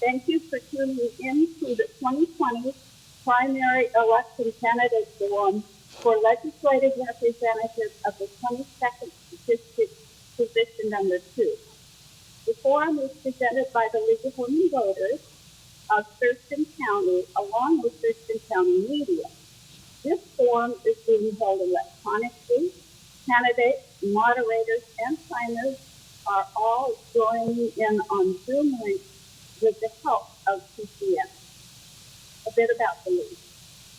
Thank you for tuning in to the 2020 primary election candidate forum for legislative representative of the 22nd District, position number 2. The forum is presented by the League of Women Voters of Thurston County, along with Thurston County Media. This forum is being held electronically. Candidates, moderators, and signers are all joining in on Zoom link with the help of TCM. A bit about the League.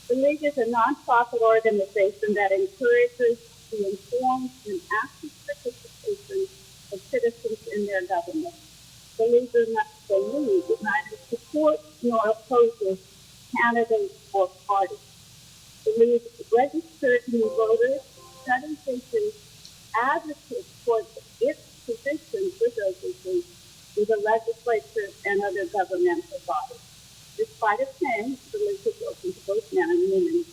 The League is a nonprofit organization that encourages the informed and active participation of citizens in their government. The League neither supports nor opposes candidates or parties. The League registered new voters, studies issues, advocates for its positions with those issues with the legislature and other governmental bodies. Despite its name, the League is open to both men and women.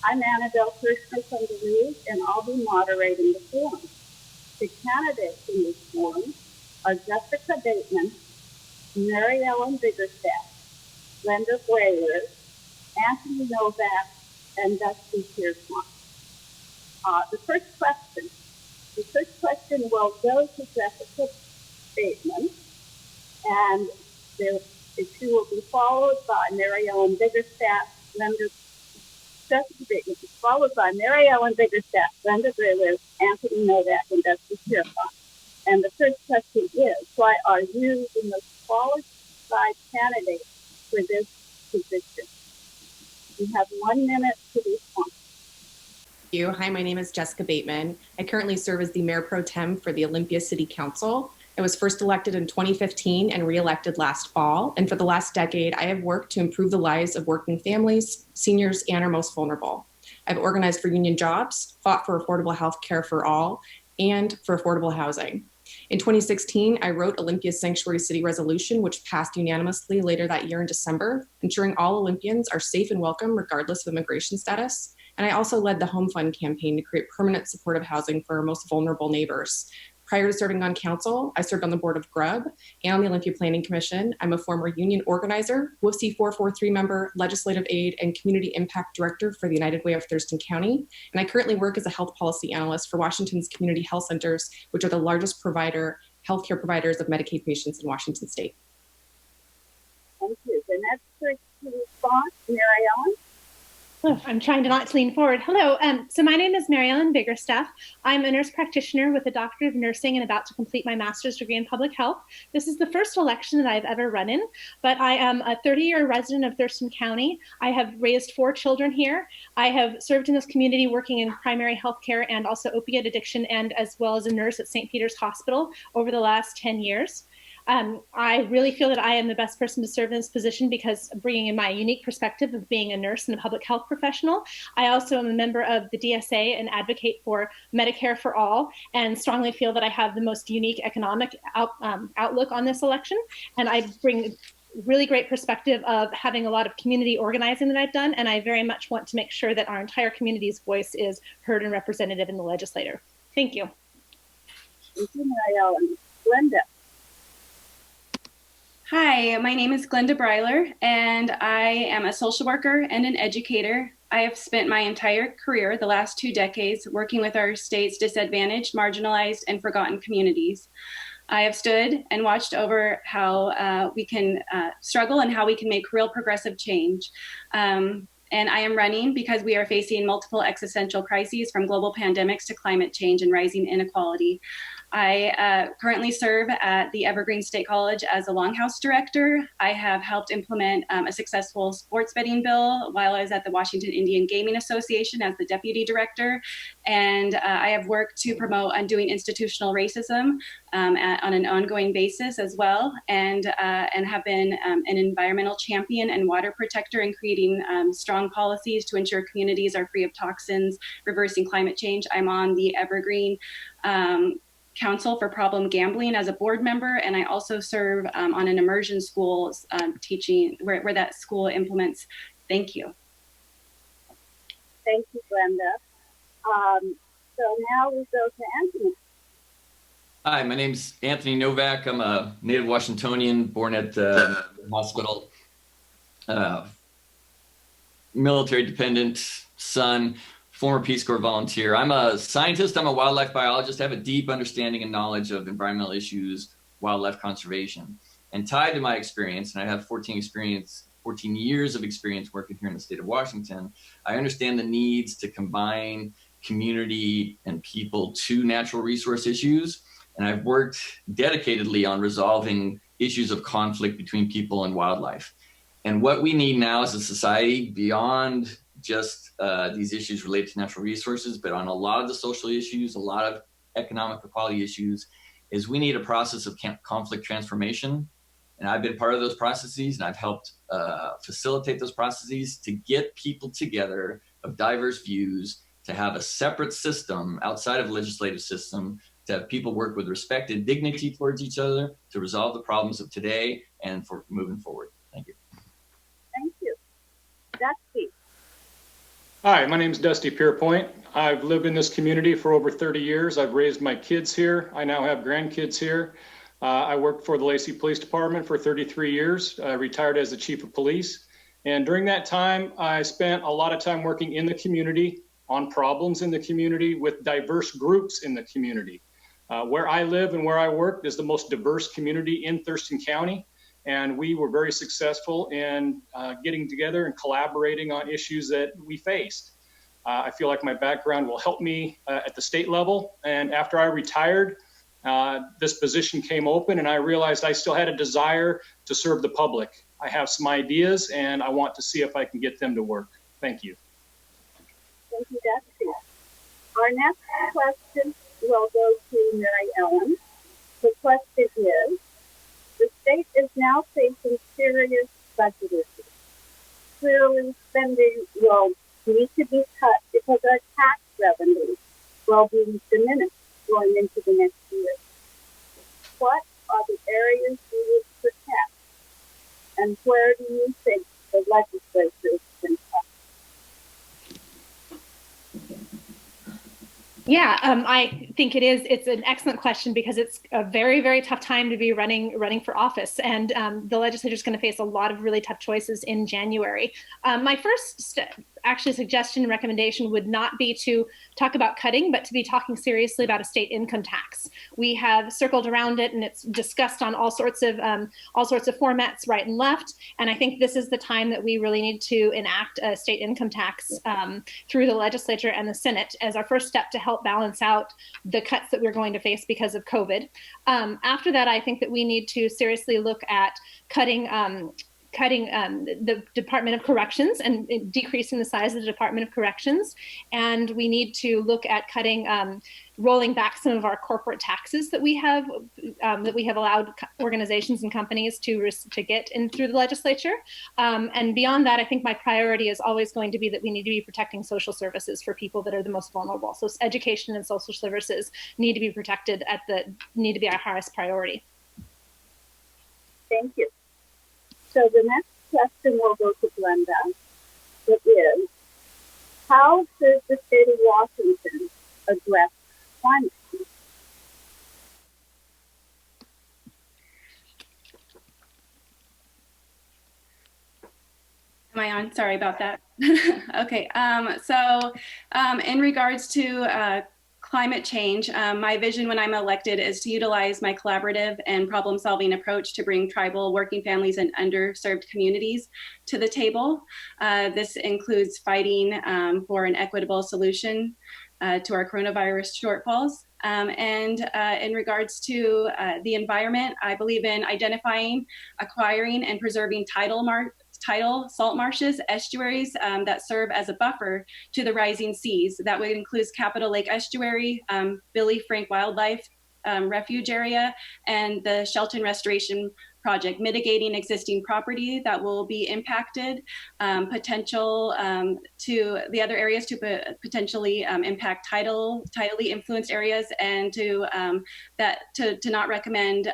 I'm Annabelle Kirshner from the League, and I'll be moderating the forum. The candidates in this forum are Jessica Bateman, Mary Ellen Biggerstaff, Glenda Breiler, Anthony Novack, and Dusty Pierpoint. The first question will go to Jessica Bateman, and she will be followed by Mary Ellen Biggerstaff, Jessica Bateman, followed by Mary Ellen Biggerstaff, Glenda Breiler, Anthony Novack, and Dusty Pierpoint. And the first question is, why are you the most qualified candidate for this position? You have 1 minute to respond. Thank you. Hi, my name is Jessica Bateman. I currently serve as the Mayor Pro Tem for the Olympia City Council. I was first elected in 2015 and re-elected last fall. And for the last decade, I have worked to improve the lives of working families, seniors, and our most vulnerable. I've organized for union jobs, fought for affordable health care for all, and for affordable housing. In 2016, I wrote Olympia's Sanctuary City Resolution, which passed unanimously later that year in December, ensuring all Olympians are safe and welcome regardless of immigration status. And I also led the Home Fund campaign to create permanent supportive housing for our most vulnerable neighbors. Prior to serving on council, I served on the board of GRUB and on the Olympia Planning Commission. I'm a former union organizer, WFC 443 member, legislative aide, and community impact director for the United Way of Thurston County. And I currently work as a health policy analyst for Washington's community health centers, which are the largest healthcare providers of Medicaid patients in Washington state. Thank you. The next person to respond, Mary Ellen. Oh, I'm trying to not lean forward. Hello. So my name is Mary Ellen Biggerstaff. I'm a nurse practitioner with a doctorate of nursing and about to complete my master's degree in public health. This is the first election that I've ever run in, but I am a 30-year resident of Thurston County. I have raised 4 children here. I have served in this community working in primary health care and also opiate addiction, and as well as a nurse at St. Peter's Hospital over the last 10 years. I really feel that I am the best person to serve in this position because bringing in my unique perspective of being a nurse and a public health professional. I also am a member of the DSA and advocate for Medicare for all, and strongly feel that I have the most unique economic outlook on this election. And I bring really great perspective of having a lot of community organizing that I've done, and I very much want to make sure that our entire community's voice is heard and representative in the legislature. Thank you. Thank you, Mary Ellen. Glenda. Hi, my name is Glenda Breiler, and I am a social worker and an educator. I have spent my entire career, the last 2 decades, working with our state's disadvantaged, marginalized, and forgotten communities. I have stood and watched over how we can struggle and how we can make real progressive change. And I am running because we are facing multiple existential crises, from global pandemics to climate change and rising inequality. I currently serve at the Evergreen State College as a Longhouse director. I have helped implement a successful sports betting bill while I was at the Washington Indian Gaming Association as the deputy director. And I have worked to promote undoing institutional racism on an ongoing basis as well, and have been an environmental champion and water protector in creating strong policies to ensure communities are free of toxins, reversing climate change. I'm on the Evergreen Council for Problem Gambling as a board member, and I also serve on an immersion school teaching where that school implements. Thank you. Thank you, Glenda. So now we go to Anthony. Hi, my name's Anthony Novack. I'm a native Washingtonian, born at the hospital, military dependent son, former Peace Corps volunteer. I'm a scientist. I'm a wildlife biologist. I have a deep understanding and knowledge of environmental issues, wildlife conservation. And tied to my experience, and I have 14 years of experience working here in the state of Washington, I understand the needs to combine community and people to natural resource issues. And I've worked dedicatedly on resolving issues of conflict between people and wildlife. And what we need now as a society, beyond just these issues related to natural resources, but on a lot of the social issues, a lot of economic equality issues, is we need a process of conflict transformation. And I've been part of those processes, and I've helped facilitate those processes to get people together of diverse views, to have a separate system outside of the legislative system, to have people work with respect and dignity towards each other, to resolve the problems of today and for moving forward. Thank you. Thank you. Dusty. Hi, my name is Dusty Pierpoint. I've lived in this community for over 30 years. I've raised my kids here. I now have grandkids here. I worked for the Lacey Police Department for 33 years. I retired as the chief of police. And during that time, I spent a lot of time working in the community, on problems in the community, with diverse groups in the community. Where I live and where I work is the most diverse community in Thurston County. And we were very successful in getting together and collaborating on issues that we faced. I feel like my background will help me at the state level. And after I retired, this position came open, and I realized I still had a desire to serve the public. I have some ideas, and I want to see if I can get them to work. Thank you. Thank you, Dusty. Our next question will go to Mary Ellen. The question is, the state is now facing serious budget issues. Clearly, spending will need to be cut because our tax revenues will be diminished going into the next year. What are the areas we need to protect, and where do you think the legislature can cut? Yeah, I think it's an excellent question because it's a very, very tough time to be running for office. And the legislature is going to face a lot of really tough choices in January. My first suggestion and recommendation would not be to talk about cutting, but to be talking seriously about a state income tax. We have circled around it, and it's discussed on all sorts of formats, right and left. And I think this is the time that we really need to enact a state income tax through the legislature and the Senate as our first step to help balance out the cuts that we're going to face because of COVID. After that, I think that we need to seriously look at cutting the Department of Corrections and decreasing the size of the Department of Corrections. And we need to look at cutting, rolling back some of our corporate taxes that we have allowed organizations and companies to get in through the legislature. And beyond that, I think my priority is always going to be that we need to be protecting social services for people that are the most vulnerable. So education and social services need to be protected need to be our highest priority. Thank you. So the next question will go to Glenda. It is, how should the state of Washington address climate change? Am I on? Sorry about that. Okay. So in regards to climate change, my vision when I'm elected is to utilize my collaborative and problem-solving approach to bring tribal, working families, and underserved communities to the table. This includes fighting for an equitable solution to our coronavirus shortfalls. In regards to the environment, I believe in identifying, acquiring, and preserving tidal salt marshes, estuaries that serve as a buffer to the rising seas. That would include Capitol Lake Estuary, Billy Frank Wildlife Refuge Area, and the Shelton Restoration Project, mitigating existing property that will be impacted, potential to the other areas to potentially impact tidally influenced areas, and to not recommend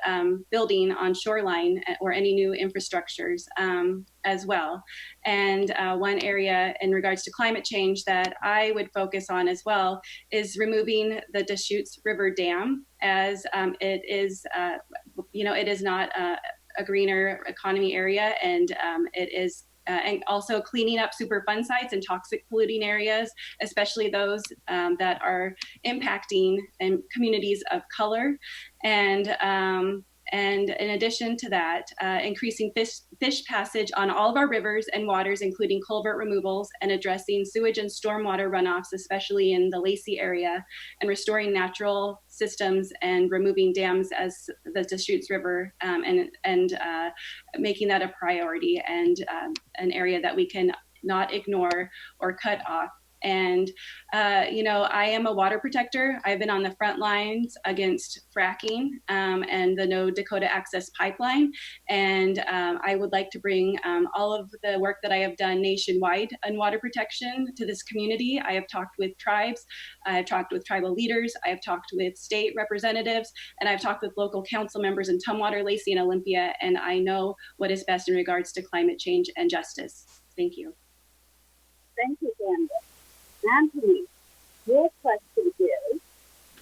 building on shoreline or any new infrastructures as well. And one area in regards to climate change that I would focus on as well is removing the Deschutes River Dam as it is, it is not a greener economy area, and it is and also cleaning up Superfund sites and toxic polluting areas, especially those that are impacting communities of color. And in addition to that, increasing fish passage on all of our rivers and waters, including culvert removals, and addressing sewage and stormwater runoffs, especially in the Lacey area, and restoring natural systems and removing dams as the Deschutes River, and making that a priority and an area that we can not ignore or cut off. And, I am a water protector. I've been on the front lines against fracking and the No Dakota Access Pipeline. And I would like to bring all of the work that I have done nationwide on water protection to this community. I have talked with tribes, I've talked with tribal leaders, I have talked with state representatives, and I've talked with local council members in Tumwater, Lacey, and Olympia. And I know what is best in regards to climate change and justice. Thank you. Thank you, Glenda. Anthony, your question is,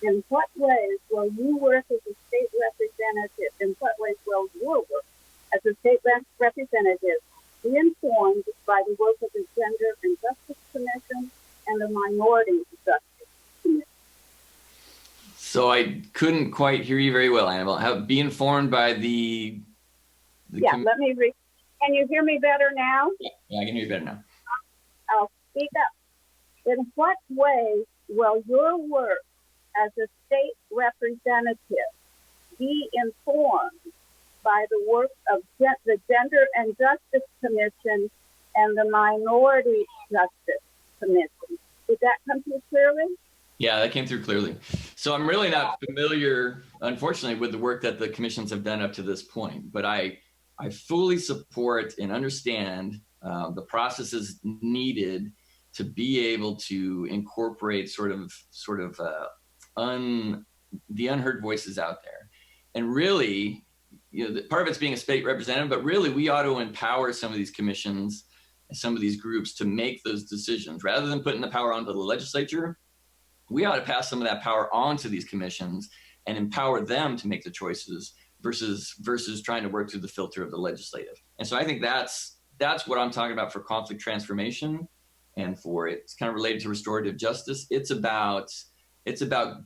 in what ways will you work as a state representative? In what ways will your work as a state representative be informed by the work of the Gender and Justice Commission and the Minority Justice Commission? So I couldn't quite hear you very well, Annabelle. Be informed by the let me read. Can you hear me better now? Yeah, I can hear you better now. I'll speak up. In what ways will your work as a state representative be informed by the work of the Gender and Justice Commission and the Minority Justice Commission? Did that come through clearly? Yeah, that came through clearly. So I'm really not familiar, unfortunately, with the work that the commissions have done up to this point, but I fully support and understand the processes needed to be able to incorporate sort of the unheard voices out there. And really, part of it's being a state representative, but really we ought to empower some of these commissions and some of these groups to make those decisions. Rather than putting the power onto the legislature, we ought to pass some of that power on to these commissions and empower them to make the choices versus trying to work through the filter of the legislative. And so I think that's what I'm talking about for conflict transformation. And it's kind of related to restorative justice. It's about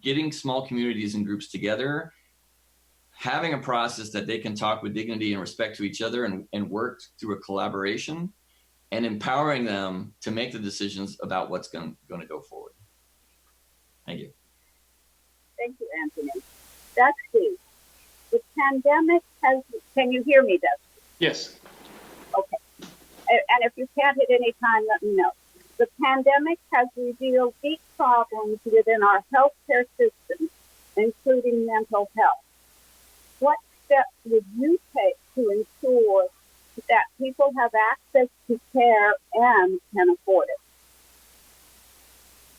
getting small communities and groups together, having a process that they can talk with dignity and respect to each other and work through a collaboration, and empowering them to make the decisions about what's going to go forward. Thank you. Thank you, Anthony. Dusty, the pandemic can you hear me, Dusty? Yes. Okay. And if you can't at any time, let me know. The pandemic has revealed deep problems within our healthcare system, including mental health. What steps would you take to ensure that people have access to care and can afford it?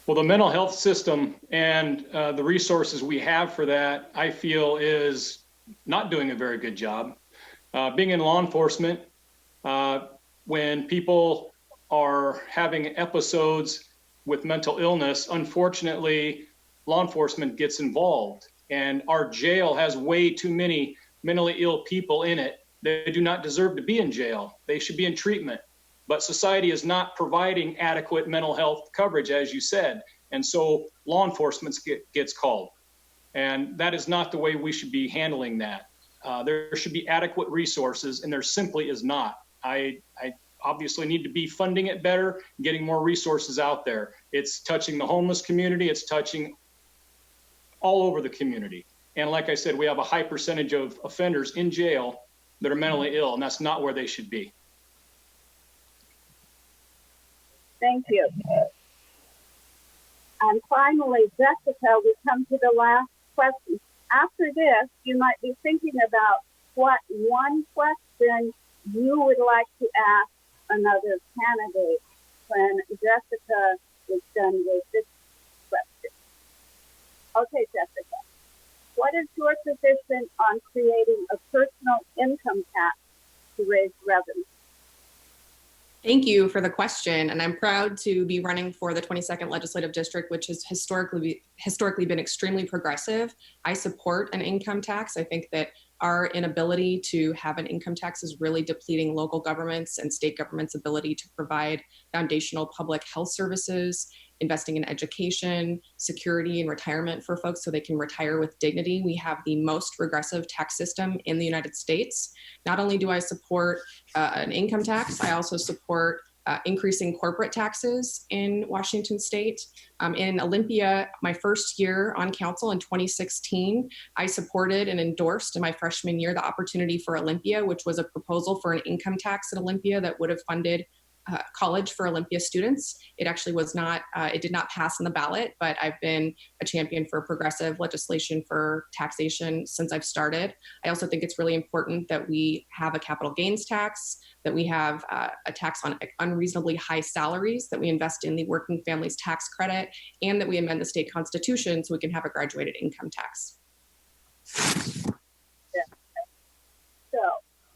Well, the mental health system and the resources we have for that, I feel, is not doing a very good job. Being in law enforcement, when people are having episodes with mental illness, unfortunately, law enforcement gets involved. And our jail has way too many mentally ill people in it. They do not deserve to be in jail. They should be in treatment. But society is not providing adequate mental health coverage, as you said. And so law enforcement gets called. And that is not the way we should be handling that. There should be adequate resources, and there simply is not. I obviously need to be funding it better, getting more resources out there. It's touching the homeless community. It's touching all over the community. And like I said, we have a high percentage of offenders in jail that are mentally ill, and that's not where they should be. Thank you. And finally, Jessica, we come to the last question. After this, you might be thinking about what one question you would like to ask another candidate when Jessica is done with this question. Okay, Jessica, what is your position on creating a personal income tax to raise revenue? Thank you for the question, and I'm proud to be running for the 22nd Legislative District, which has historically been extremely progressive. I support an income tax. I think that our inability to have an income tax is really depleting local governments and state governments' ability to provide foundational public health services, investing in education, security, and retirement for folks so they can retire with dignity. We have the most regressive tax system in the United States. Not only do I support an income tax, I also support increasing corporate taxes in Washington state. In Olympia, my first year on council in 2016, I supported and endorsed in my freshman year the Opportunity for Olympia, which was a proposal for an income tax at Olympia that would have funded college for Olympia students. It actually was not, it did not pass on the ballot, but I've been a champion for progressive legislation for taxation since I've started. I also think it's really important that we have a capital gains tax, that we have a tax on unreasonably high salaries, that we invest in the working families tax credit, and that we amend the state constitution so we can have a graduated income tax. So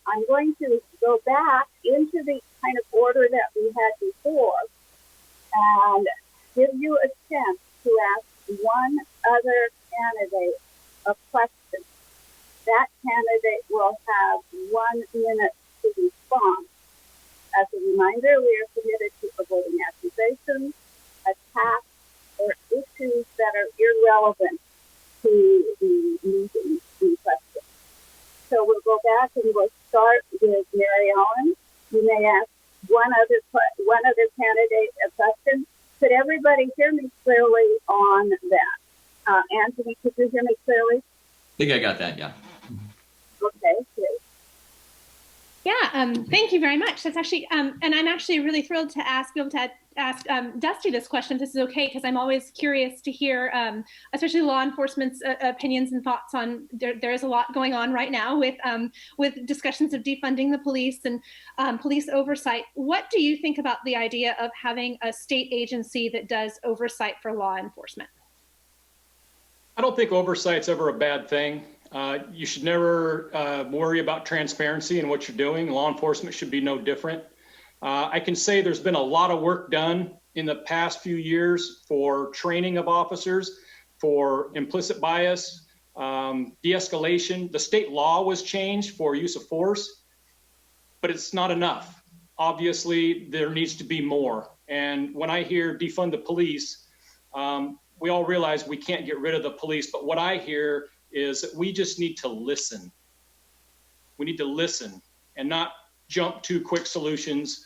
I'm going to go back into the kind of order that we had before and give you a chance to ask one other candidate a question. That candidate will have 1 minute to respond. As a reminder, we are committed to avoiding accusations, attacks, or issues that are irrelevant to the meeting in question. So we'll go back and we'll start with Mary Ellen. You may ask one other candidate a question. Could everybody hear me clearly on that? Anthony, could you hear me clearly? I think I got that, yeah. Okay, good. Yeah, thank you very much. That's actually, and I'm actually really thrilled to be able to ask Dusty this question, if this is okay, because I'm always curious to hear, especially law enforcement's opinions and thoughts on, there is a lot going on right now with discussions of defunding the police and police oversight. What do you think about the idea of having a state agency that does oversight for law enforcement? I don't think oversight's ever a bad thing. You should never worry about transparency in what you're doing. Law enforcement should be no different. I can say there's been a lot of work done in the past few years for training of officers, for implicit bias, de-escalation. The state law was changed for use of force, but it's not enough. Obviously, there needs to be more. And when I hear defund the police, we all realize we can't get rid of the police, but what I hear is that we just need to listen. We need to listen and not jump to quick solutions.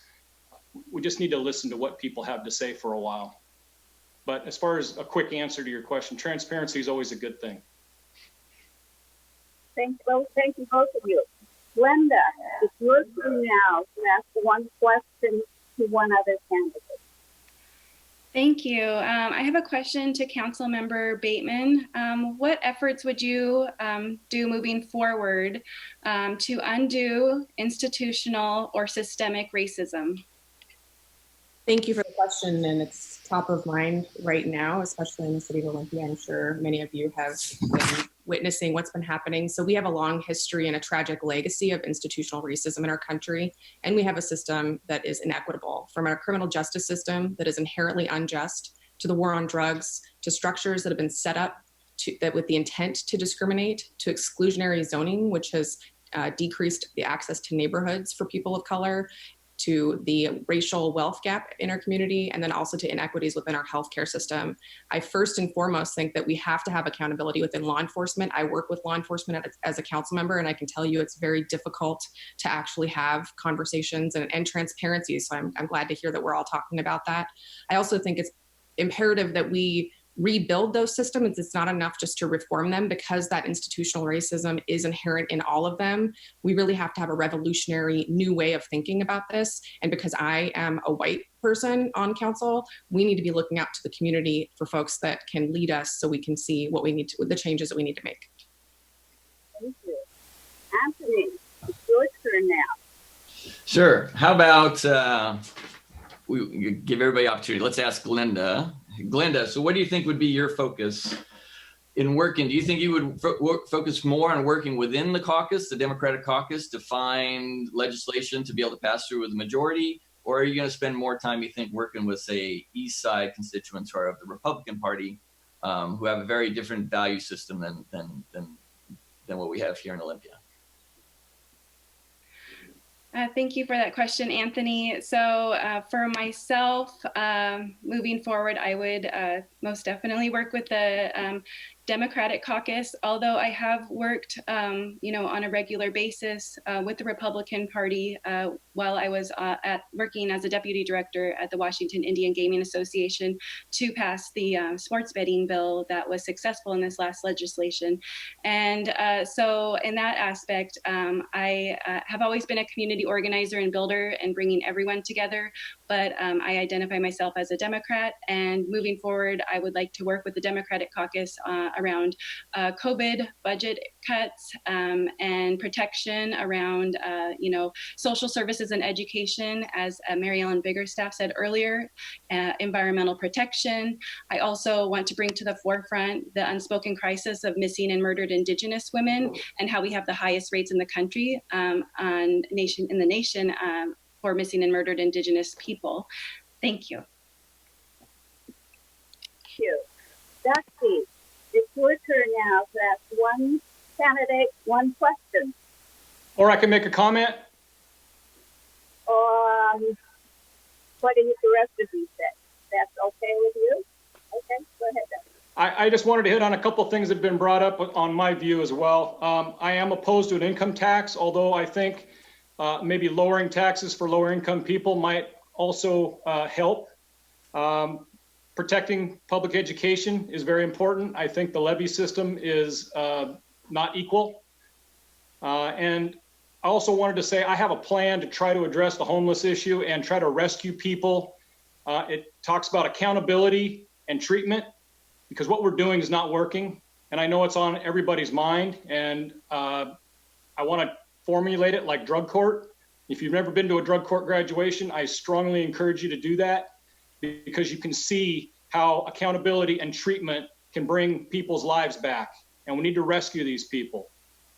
We just need to listen to what people have to say for a while. But as far as a quick answer to your question, transparency is always a good thing. Thank you both of you. Glenda, it's your turn now to ask one question to one other candidate. Thank you. I have a question to Council Member Bateman. What efforts would you do moving forward to undo institutional or systemic racism? Thank you for the question, and it's top of mind right now, especially in the city of Olympia. I'm sure many of you have been witnessing what's been happening. So we have a long history and a tragic legacy of institutional racism in our country, and we have a system that is inequitable, from our criminal justice system that is inherently unjust, to the war on drugs, to structures that have been set up with the intent to discriminate, to exclusionary zoning, which has decreased the access to neighborhoods for people of color, to the racial wealth gap in our community, and then also to inequities within our healthcare system. I first and foremost think that we have to have accountability within law enforcement. I work with law enforcement as a council member, and I can tell you it's very difficult to actually have conversations and transparency. So I'm glad to hear that we're all talking about that. I also think it's imperative that we rebuild those systems. It's not enough just to reform them, because that institutional racism is inherent in all of them. We really have to have a revolutionary new way of thinking about this. And because I am a white person on council, we need to be looking out to the community for folks that can lead us so we can see what we need to, the changes that we need to make. Thank you. Anthony, it's your turn now. Sure. How about we give everybody opportunity? Let's ask Glenda. Glenda, so what do you think would be your focus in working? Do you think you would focus more on working within the caucus, the Democratic caucus, to find legislation to be able to pass through with a majority? Or are you going to spend more time, you think, working with, say, East Side constituents who are of the Republican Party, who have a very different value system than what we have here in Olympia? Thank you for that question, Anthony. So for myself, moving forward, I would most definitely work with the Democratic caucus, although I have worked, on a regular basis with the Republican Party while I was working as a deputy director at the Washington Indian Gaming Association to pass the sports betting bill that was successful in this last legislation. And so in that aspect, I have always been a community organizer and builder and bringing everyone together, but I identify myself as a Democrat, and moving forward, I would like to work with the Democratic caucus around COVID budget cuts and protection around, social services and education, as Mary Ellen Biggerstaff said earlier, environmental protection. I also want to bring to the forefront the unspoken crisis of missing and murdered Indigenous women and how we have the highest rates in the country in the nation for missing and murdered Indigenous people. Thank you. Thank you. Dusty, it's your turn now to ask one candidate, one question. Or I can make a comment. What did the rest of you say? That's okay with you? Okay, go ahead, Dusty. I just wanted to hit on a couple of things that have been brought up on my view as well. I am opposed to an income tax, although I think maybe lowering taxes for lower income people might also help. Protecting public education is very important. I think the levy system is not equal. And I also wanted to say I have a plan to try to address the homeless issue and try to rescue people. It talks about accountability and treatment, because what we're doing is not working. And I know it's on everybody's mind. And I want to formulate it like drug court. If you've never been to a drug court graduation, I strongly encourage you to do that, because you can see how accountability and treatment can bring people's lives back. And we need to rescue these people.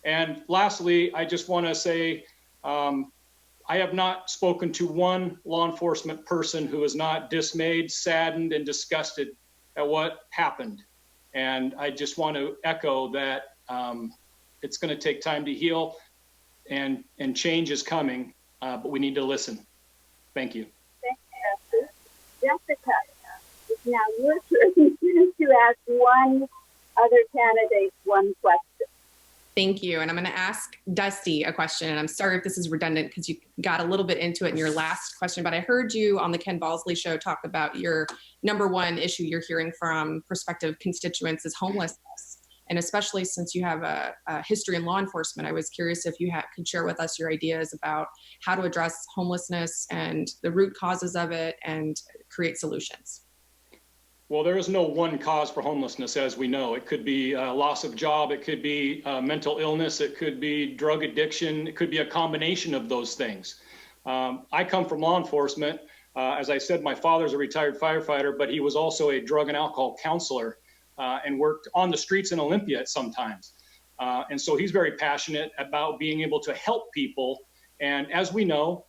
And lastly, I just want to say, I have not spoken to one law enforcement person who is not dismayed, saddened, and disgusted at what happened. And I just want to echo that it's going to take time to heal, and change is coming, but we need to listen. Thank you. Thank you, Jessica, it's now your turn to ask one other candidate one question. Thank you. And I'm going to ask Dusty a question. And I'm sorry if this is redundant because you got a little bit into it in your last question, but I heard you on the Ken Balsley show talk about your number one issue you're hearing from prospective constituents is homelessness. And especially since you have a history in law enforcement, I was curious if you could share with us your ideas about how to address homelessness and the root causes of it and create solutions. Well, there is no one cause for homelessness, as we know. It could be loss of job, it could be mental illness, it could be drug addiction, it could be a combination of those things. I come from law enforcement. As I said, my father's a retired firefighter, but he was also a drug and alcohol counselor and worked on the streets in Olympia at some times. And so he's very passionate about being able to help people. And as we know,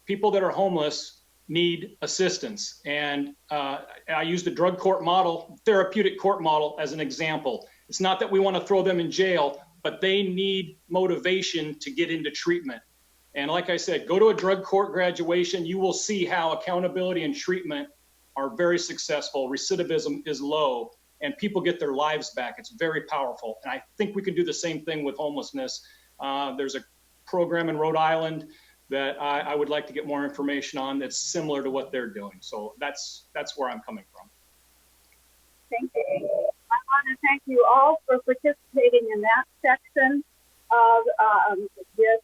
people that are homeless need assistance. And I use the drug court model, therapeutic court model as an example. It's not that we want to throw them in jail, but they need motivation to get into treatment. And like I said, go to a drug court graduation, you will see how accountability and treatment are very successful. Recidivism is low and people get their lives back. It's very powerful. And I think we can do the same thing with homelessness. There's a program in Rhode Island that I would like to get more information on that's similar to what they're doing. So that's where I'm coming from. Thank you. I want to thank you all for participating in that section of this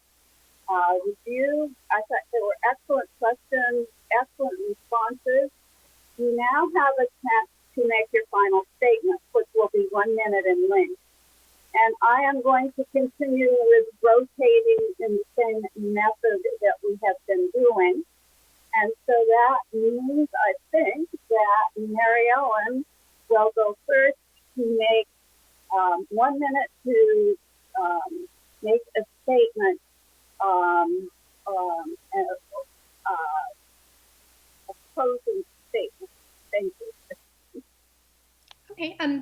review. I thought there were excellent questions, excellent responses. You now have a chance to make your final statement, which will be 1 minute in length. And I am going to continue with rotating in the same method that we have been doing. And so that means, I think, that Mary Ellen will go first to make 1 minute to make a statement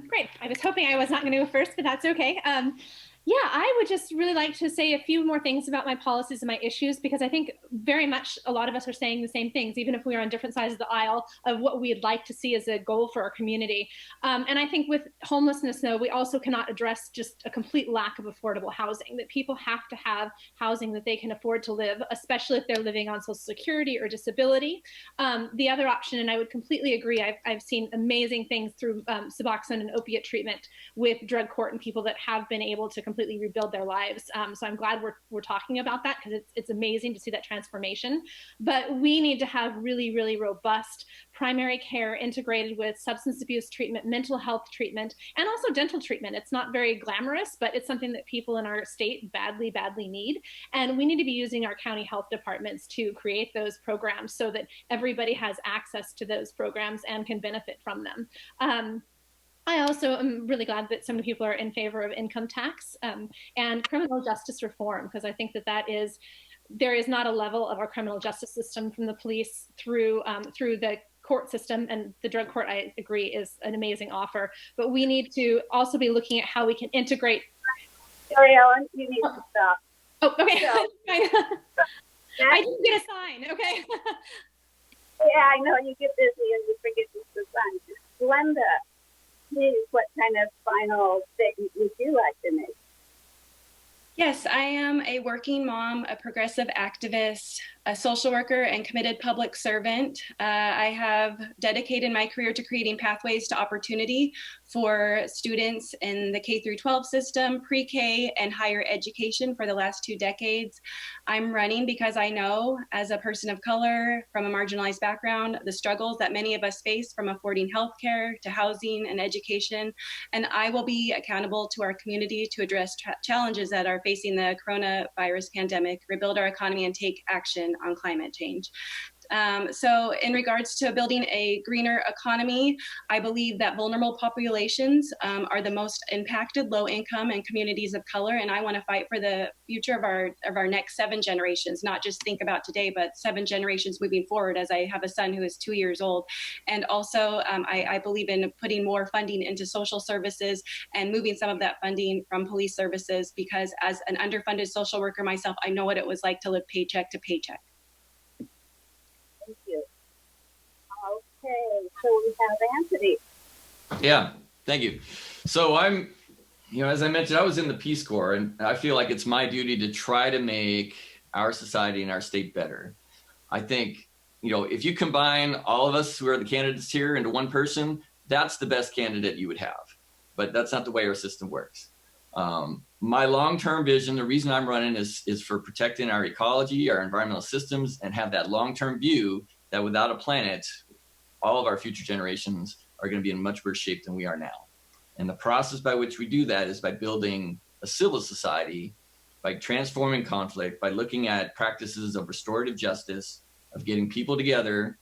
Great. I was hoping I was not going to go first, but that's okay. Yeah, I would just really like to say a few more things about my policies and my issues, because I think very much a lot of us are saying the same things, even if we are on different sides of the aisle, of what we'd like to see as a goal for our community. And I think with homelessness, though, we also cannot address just a complete lack of affordable housing, that people have to have housing that they can afford to live, especially if they're living on Social Security or disability. The other option, and I would completely agree, I've seen amazing things through Suboxone and opiate treatment with drug court and people that have been able to completely rebuild their lives. So I'm glad we're talking about that, because it's amazing to see that transformation. But we need to have really, really robust primary care integrated with substance abuse treatment, mental health treatment, and also dental treatment. It's not very glamorous, but it's something that people in our state badly, badly need. And we need to be using our county health departments to create those programs so that everybody has access to those programs and can benefit from them. I also am really glad that so many people are in favor of income tax and criminal justice reform, because I think that there is not a level of our criminal justice system, from the police through the court system, and the drug court, I agree, is an amazing offer. But we need to also be looking at how we can integrate. Sorry, Ellen, you need to stop. Oh, okay. So, I didn't get a sign. Okay. Yeah, I know you get busy and you forget the sign. Glenda, please, what kind of final statement would you like to make? Yes, I am a working mom, a progressive activist, a social worker, and committed public servant. I have dedicated my career to creating pathways to opportunity for students in the K through 12 system, pre-K, and higher education for the last 2 decades. I'm running because I know, as a person of color from a marginalized background, the struggles that many of us face, from affording healthcare to housing and education. And I will be accountable to our community to address challenges that are facing the coronavirus pandemic, rebuild our economy, and take action on climate change. So in regards to building a greener economy, I believe that vulnerable populations are the most impacted, low income, and communities of color. And I want to fight for the future of our next 7 generations, not just think about today, but 7 generations moving forward, as I have a son who is 2 years old. And also I believe in putting more funding into social services and moving some of that funding from police services, because as an underfunded social worker myself, I know what it was like to live paycheck to paycheck. Thank you. Okay, so we have Anthony. Yeah, thank you. So as I mentioned, I was in the Peace Corps, and I feel like it's my duty to try to make our society and our state better. I think, if you combine all of us who are the candidates here into one person, that's the best candidate you would have. But that's not the way our system works. My long-term vision, the reason I'm running is for protecting our ecology, our environmental systems, and have that long-term view that without a planet, all of our future generations are going to be in much worse shape than we are now. And the process by which we do that is by building a civil society, by transforming conflict, by looking at practices of restorative justice, of getting people together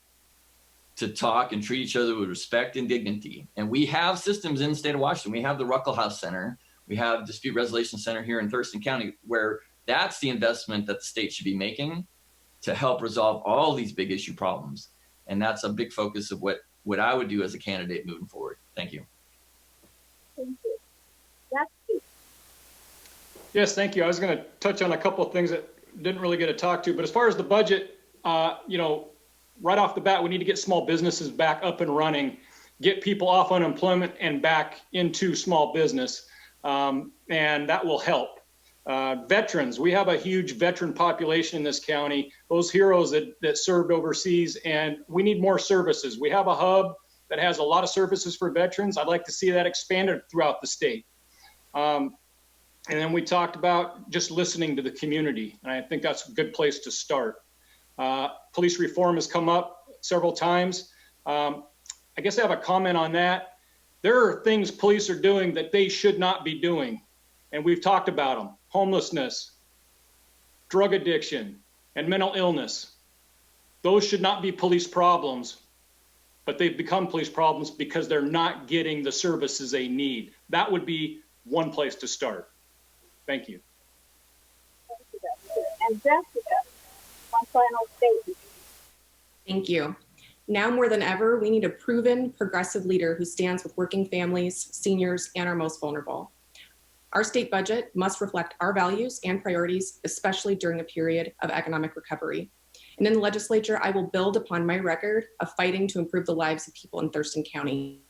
to talk and treat each other with respect and dignity. And we have systems in the state of Washington. We have the Ruckle House Center. We have Dispute Resolution Center here in Thurston County, where that's the investment that the state should be making to help resolve all these big issue problems. And that's a big focus of what I would do as a candidate moving forward. Thank you. Thank you. Dusty. Yes, thank you. I was going to touch on a couple of things that didn't really get to talk to, but as far as the budget, right off the bat, we need to get small businesses back up and running, get people off unemployment and back into small business. And that will help. Veterans, we have a huge veteran population in this county, those heroes that served overseas, and we need more services. We have a hub that has a lot of services for veterans. I'd like to see that expanded throughout the state. And then we talked about just listening to the community, and I think that's a good place to start. Police reform has come up several times. I guess I have a comment on that. There are things police are doing that they should not be doing, and we've talked about them. Homelessness, drug addiction, and mental illness. Those should not be police problems, but they've become police problems because they're not getting the services they need. That would be one place to start. Thank you. Thank you, Dusty. And Jessica, one final statement. Thank you. Now more than ever, we need a proven, progressive leader who stands with working families, seniors, and our most vulnerable. Our state budget must reflect our values and priorities, especially during a period of economic recovery. And in the legislature, I will build upon my record of fighting to improve the lives of people in Thurston County.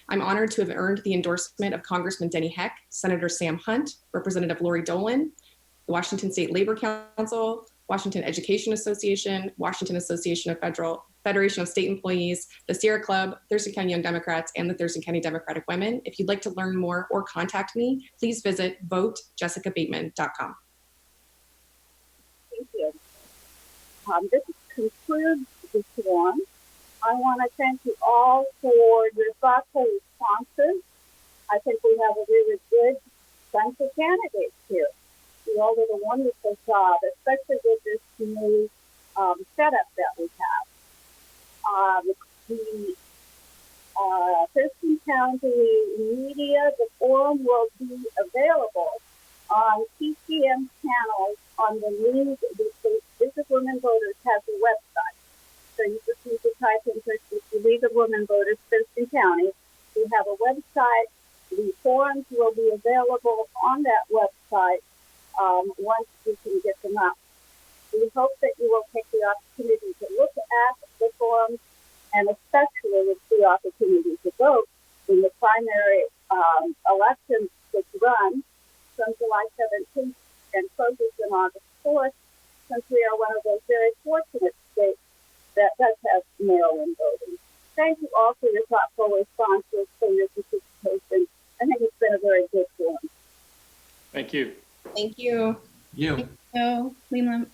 I'm honored to have earned the endorsement of Congressman Denny Heck, Senator Sam Hunt, Representative Lori Dolan, the Washington State Labor Council, Washington Education Association, Washington Association of Federation of State Employees, the Sierra Club, Thurston County Young Democrats, and the Thurston County Democratic Women. If you'd like to learn more or contact me, please visit votejessicabateman.com. Thank you. This concludes this one. I want to thank you all for your thoughtful responses. I think we have a really good bunch of candidates here. You all did a wonderful job, especially with this new setup that we have. The Thurston County Media, the forum will be available on TCM channels on the League. This is Women Voters has a website. So you just need to type in the League of Women Voters, Thurston County. We have a website. The forums will be available on that website once we can get them up. We hope that you will take the opportunity to look at the forums and especially the opportunity to vote in the primary elections which run from July 17th and closes on August 4th, since we are one of those very fortunate states that does have mail-in voting. Thank you all for your thoughtful responses, for your participation. I think it's been a very good forum. Thank you. Thank you. You. So, Leland.